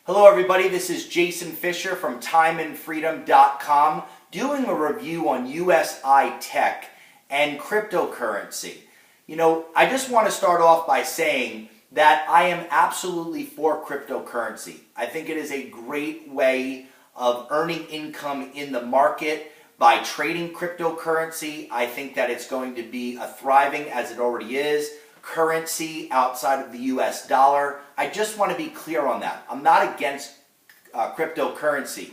Hello everybody, this is Jason Fisher from timeandfreedom.com doing a review on USI Tech and cryptocurrency. I just want to start off by saying that I am absolutely for cryptocurrency. I think it is a great way of earning income in the market by trading cryptocurrency. I think that it's going to be a thriving, as it already is, currency outside of the US dollar. I just want to be clear on that. I'm not against cryptocurrency.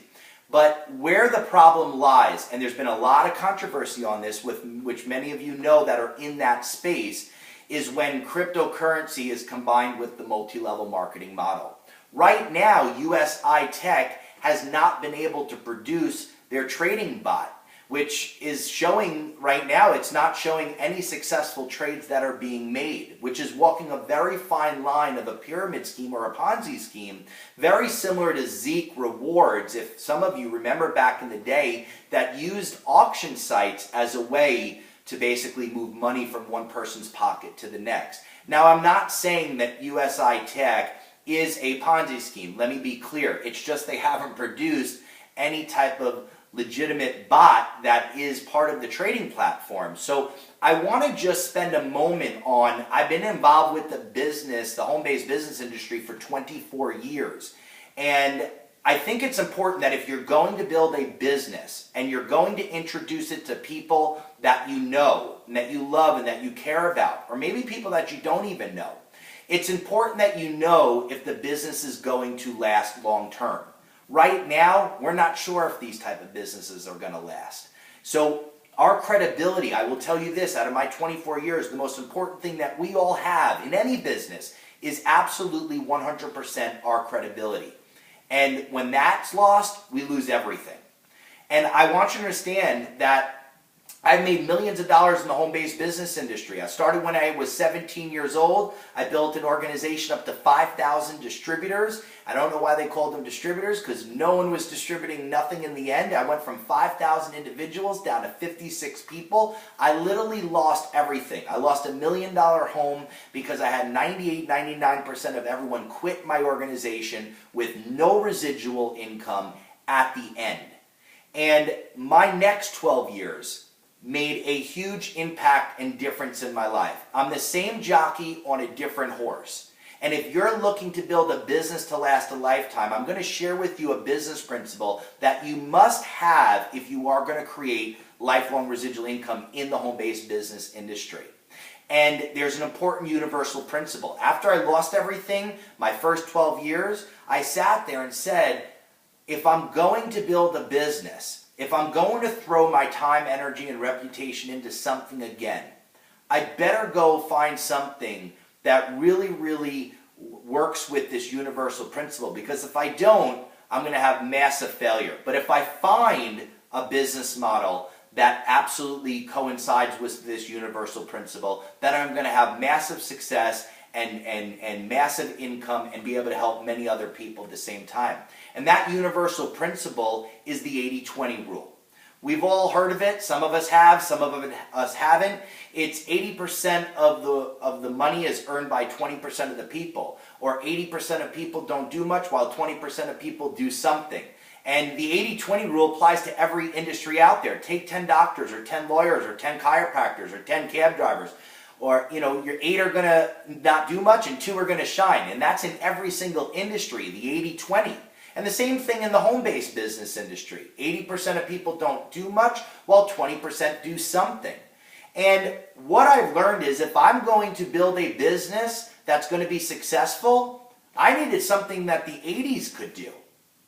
But where the problem lies, and there's been a lot of controversy on this, which many of you know that are in that space, is when cryptocurrency is combined with the multi-level marketing model. Right now, USI Tech has not been able to produce their trading bot, which is showing right now, it's not showing any successful trades that are being made, which is walking a very fine line of a pyramid scheme or a Ponzi scheme, very similar to Zeek rewards, if some of you remember back in the day, that used auction sites as a way to basically move money from one person's pocket to the next. Now, I'm not saying that USI Tech is a Ponzi scheme. Let me be clear. It's just they haven't produced any type of legitimate bot that is part of the trading platform. So I want to just spend a moment on, I've been involved with the home-based business industry for 24 years. And I think it's important that if you're going to build a business and you're going to introduce it to people that you know, and that you love, and that you care about, or maybe people that you don't even know, it's important that you know if the business is going to last long term. Right now, we're not sure if these type of businesses are going to last. So our credibility, I will tell you this, out of my 24 years, the most important thing that we all have in any business is absolutely 100% our credibility. And when that's lost, we lose everything. And I want you to understand that I've made millions of dollars in the home-based business industry. I started when I was 17 years old. I built an organization up to 5,000 distributors. I don't know why they called them distributors, because no one was distributing nothing in the end. I went from 5,000 individuals down to 56 people. I literally lost everything. I lost $1 million home because I had 99% of everyone quit my organization with no residual income at the end. And my next 12 years made a huge impact and difference in my life. I'm the same jockey on a different horse. And if you're looking to build a business to last a lifetime, I'm going to share with you a business principle that you must have if you are going to create lifelong residual income in the home-based business industry. And there's an important universal principle. After I lost everything, my first 12 years, I sat there and said, if I'm going to build a business, if I'm going to throw my time, energy, and reputation into something again, I better go find something that really, really works with this universal principle. Because if I don't, I'm going to have massive failure. But if I find a business model that absolutely coincides with this universal principle, then I'm going to have massive success and massive income and be able to help many other people at the same time. And that universal principle is the 80-20 rule. We've all heard of it. Some of us have, some of us haven't. It's 80% of the money is earned by 20% of the people, or 80% of people don't do much while 20% of people do something. And the 80-20 rule applies to every industry out there. Take 10 doctors or 10 lawyers or 10 chiropractors or 10 cab drivers. Or, your 8 are going to not do much and 2 are going to shine. And that's in every single industry, the 80-20. And the same thing in the home-based business industry. 80% of people don't do much while 20% do something. And what I've learned is if I'm going to build a business that's going to be successful, I needed something that the 80s could do,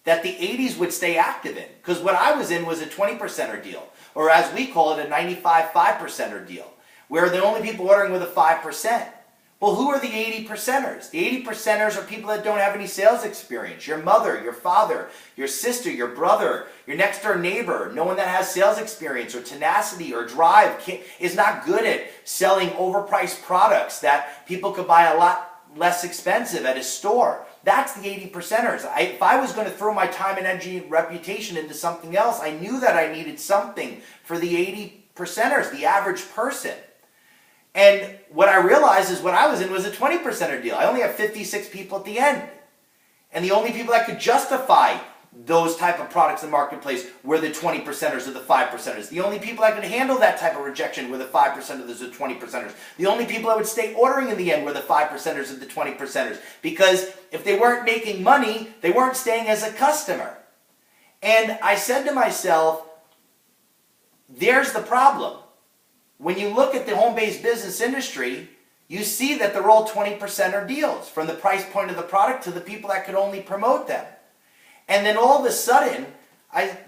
that the 80s would stay active in. Because what I was in was a 20%er deal, or as we call it, a 95-5%er deal, where the only people ordering with a 5%. Well, who are the 80%ers? The 80%ers are people that don't have any sales experience. Your mother, your father, your sister, your brother, your next door neighbor. No one that has sales experience or tenacity or drive is not good at selling overpriced products that people could buy a lot less expensive at a store. That's the 80%ers. If I was going to throw my time and energy and reputation into something else, I knew that I needed something for the 80%ers, the average person. And what I realized is what I was in was a 20%er deal. I only have 56 people at the end. And the only people that could justify those type of products in the marketplace were the 20%ers or the 5%ers. The only people that could handle that type of rejection were the 5%ers or the 20%ers. The only people that would stay ordering in the end were the 5%ers and the 20%ers. Because if they weren't making money, they weren't staying as a customer. And I said to myself, there's the problem. When you look at the home-based business industry, you see that they're all 20%er deals, from the price point of the product to the people that could only promote them. And then all of a sudden,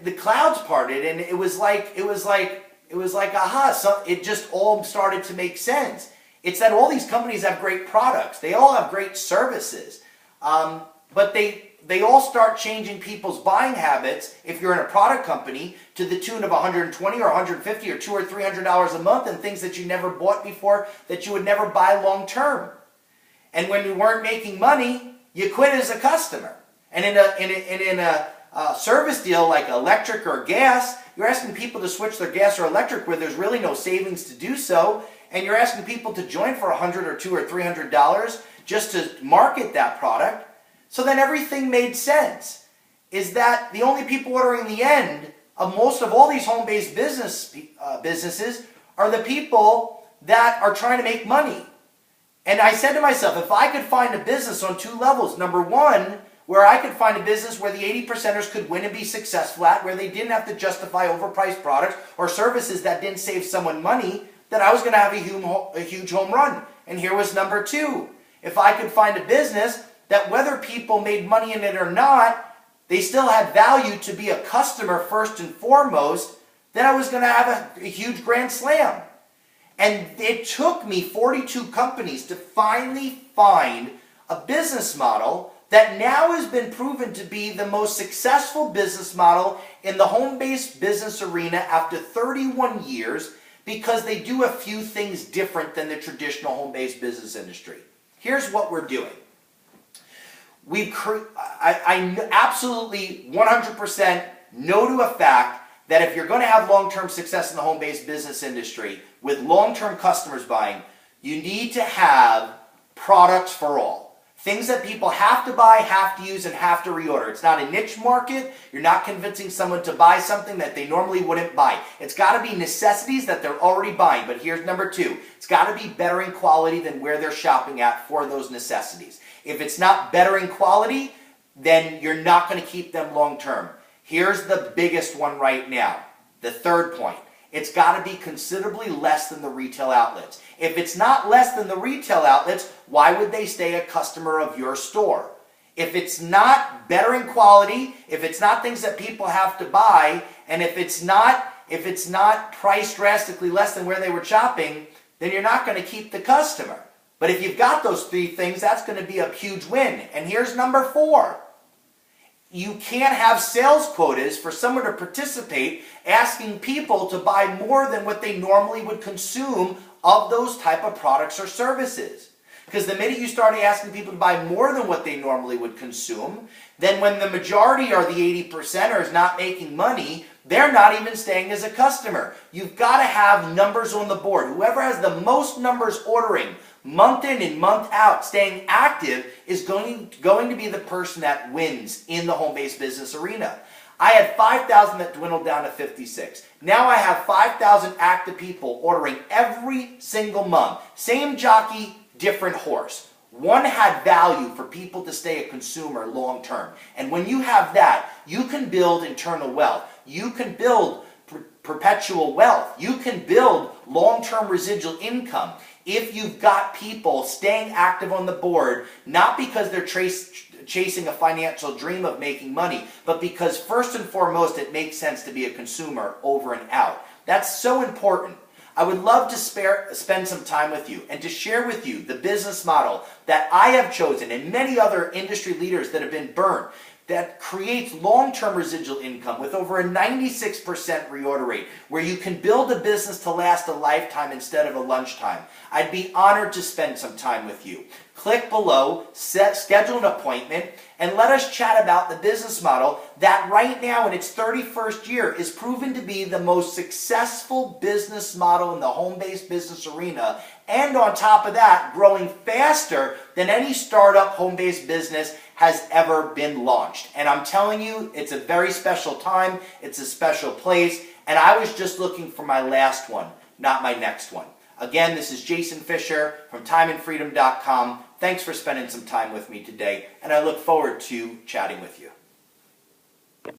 the clouds parted, and it was like aha! So it just all started to make sense. It's that all these companies have great products, they all have great services, but they all start changing people's buying habits. If you're in a product company, to the tune of $120 or $150 or $200 or $300 a month, and things that you never bought before that you would never buy long term. And when you weren't making money, you quit as a customer. And in a service deal like electric or gas, you're asking people to switch their gas or electric where there's really no savings to do so, and you're asking people to join for $100 or $200 or $300 just to market that product. So then everything made sense. Is that the only people ordering in the end of most of all these home-based businesses are the people that are trying to make money. And I said to myself, if I could find a business on two levels, number one, where I could find a business where the 80%ers could win and be successful at, where they didn't have to justify overpriced products or services that didn't save someone money, then I was going to have a huge home run. And here was number two. If I could find a business that whether people made money in it or not, they still had value to be a customer first and foremost, then I was going to have a huge grand slam. And it took me 42 companies to finally find a business model that now has been proven to be the most successful business model in the home-based business arena after 31 years, because they do a few things different than the traditional home-based business industry. Here's what we're doing. I absolutely 100% know to a fact that if you're going to have long-term success in the home-based business industry with long-term customers buying, you need to have products for all. Things that people have to buy, have to use, and have to reorder. It's not a niche market. You're not convincing someone to buy something that they normally wouldn't buy. It's got to be necessities that they're already buying. But here's number two. It's got to be better in quality than where they're shopping at for those necessities. If it's not better in quality, then you're not going to keep them long term. Here's the biggest one right now. The third point. It's got to be considerably less than the retail outlets. If it's not less than the retail outlets, why would they stay a customer of your store? If it's not better in quality, if it's not things that people have to buy, and if it's not priced drastically less than where they were shopping, then you're not going to keep the customer. But if you've got those three things, that's going to be a huge win. And here's number four. You can't have sales quotas for someone to participate asking people to buy more than what they normally would consume of those type of products or services. Because the minute you start asking people to buy more than what they normally would consume, then when the majority are the 80%ers not making money, they're not even staying as a customer. You've got to have numbers on the board. Whoever has the most numbers ordering month in and month out, staying active, is going to be the person that wins in the home-based business arena. I had 5,000 that dwindled down to 56. Now I have 5,000 active people ordering every single month. Same jockey, different horse. One had value for people to stay a consumer long term. And when you have that, you can build internal wealth. You can build perpetual wealth. You can build long-term residual income if you've got people staying active on the board, not because they're chasing a financial dream of making money, but because first and foremost it makes sense to be a consumer over and out. That's so important. I would love to spend some time with you and to share with you the business model that I have chosen and many other industry leaders that have been burnt, that creates long-term residual income with over a 96% reorder rate, where you can build a business to last a lifetime instead of a lunchtime. I'd be honored to spend some time with you. Click below, schedule an appointment, and let us chat about the business model that right now in its 31st year is proven to be the most successful business model in the home-based business arena, and on top of that, growing faster than any startup home-based business has ever been launched. And I'm telling you, it's a very special time, it's a special place, and I was just looking for my last one, not my next one. Again, this is Jason Fisher from timeandfreedom.com. Thanks for spending some time with me today, and I look forward to chatting with you.